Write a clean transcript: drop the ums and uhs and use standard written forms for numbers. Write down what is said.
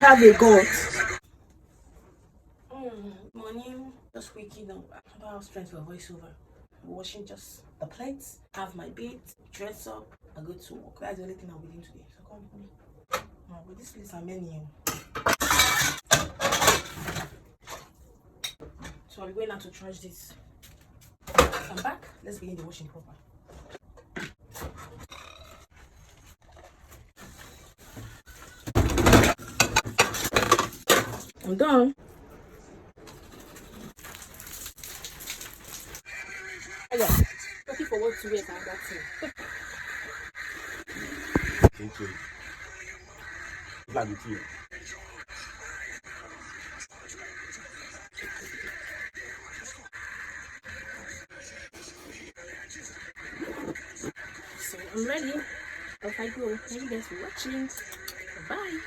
Have a goat. Morning, just waking up. I don't have strength for voiceover. Washing just the plates, have my bed, dress up, I go to work. That's the only thing I'll be doing today. So come with me. Oh, but this place are many. So I'm going now to trash this. I'm back. Let's begin the washing proper. I'm done. Oh, yeah. Looking for what to wear and that thing. Thank you. Glad with you. So I'm ready. Off I go. Thank you guys for watching. Bye.